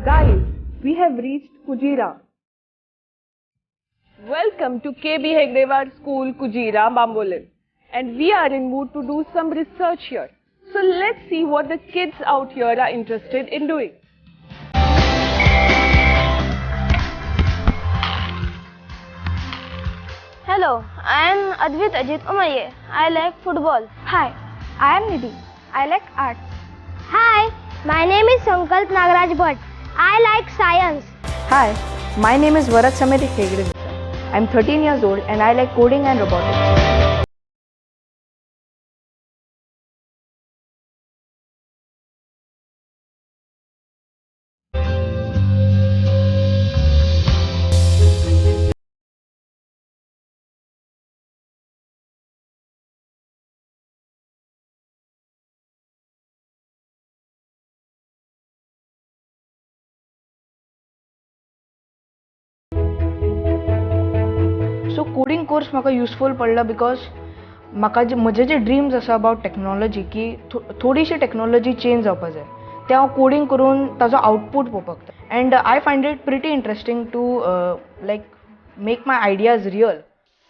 Guys, we have reached Kujira. Welcome to KB Hegdewar School, Kujira, Bambolin. And we are in mood to do some research here. So let's see what the kids out here are interested in doing. Hello, I am ADVT Umaye. I like football. Hi, I am Nidhi. I like arts. Hi, my name is Sankalp Nagaraj Bhatt. I like science. Hi, my name is Varat Samiti Hegde. I am 13 years old and I like coding and robotics. So coding course म्हाका useful पडला because म्हजे जे dreams आसा about technology की थोडीशी technology change जावपा जाय ते हांव कोडिंग करून ताजो आउटपुट पळोवपाक जाय and I find it pretty interesting to like make my ideas real.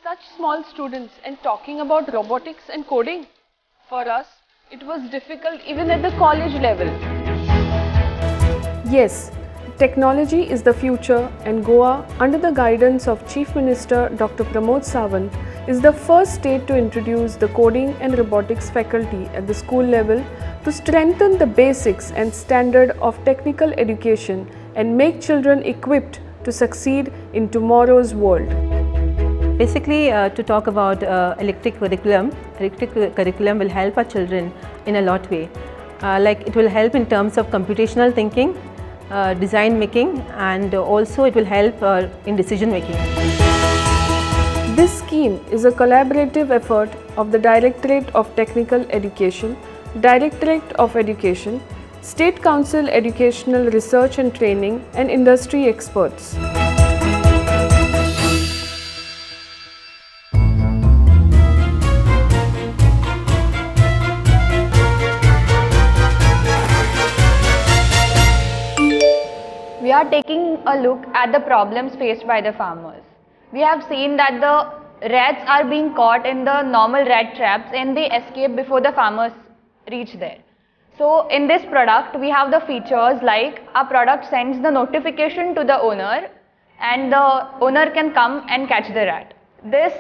Such small students and talking about robotics and coding. For us, it was difficult even at the college level. Yes, technology is the future and Goa, under the guidance of Chief Minister Dr. Pramod Sawant, is the first state to introduce the coding and robotics faculty at the school level to strengthen the basics and standard of technical education and make children equipped to succeed in tomorrow's world. Basically, to talk about electric curriculum will help our children in a lot way. Like it will help in terms of computational thinking, design making, and also it will help in decision making. This scheme is a collaborative effort of the Directorate of Technical Education, Directorate of Education, State Council Educational Research and Training, and industry experts. We are taking a look at the problems faced by the farmers. We have seen that the rats are being caught in the normal rat traps and they escape before the farmers reach there. So in this product we have the features like our product sends the notification to the owner and the owner can come and catch the rat. This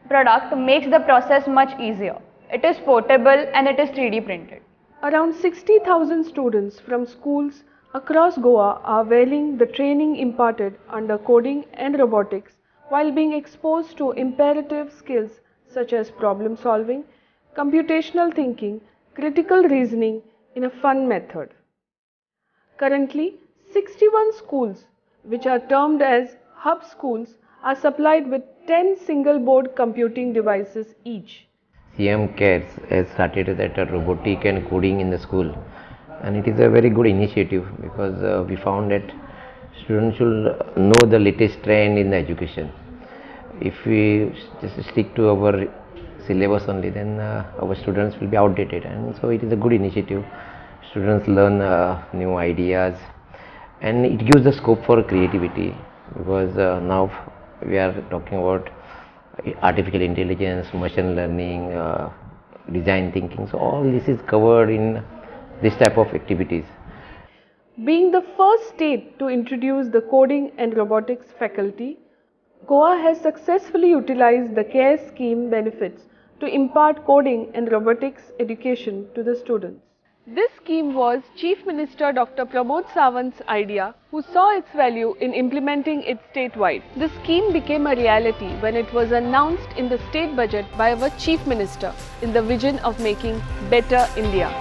product makes the process much easier. It is portable and it is 3D printed. Around 60,000 students from schools across Goa are availing the training imparted under coding and robotics while being exposed to imperative skills such as problem solving, computational thinking, critical reasoning in a fun method. Currently, 61 schools, which are termed as hub schools, are supplied with 10 single board computing devices each. CM Cares has started that robotic and coding in the school, and it is a very good initiative because we found that students should know the latest trend in the education. If we just stick to our syllabus only, then our students will be outdated, and so it is a good initiative. Students learn new ideas and it gives the scope for creativity because now we are talking about artificial intelligence, machine learning, design thinking. So all this is covered in this type of activities. Being the first state to introduce the coding and robotics faculty, Goa has successfully utilized the CARE scheme benefits to impart coding and robotics education to the students. This scheme was Chief Minister Dr. Pramod Sawant's idea, who saw its value in implementing it statewide. The scheme became a reality when it was announced in the state budget by our Chief Minister in the vision of making better India.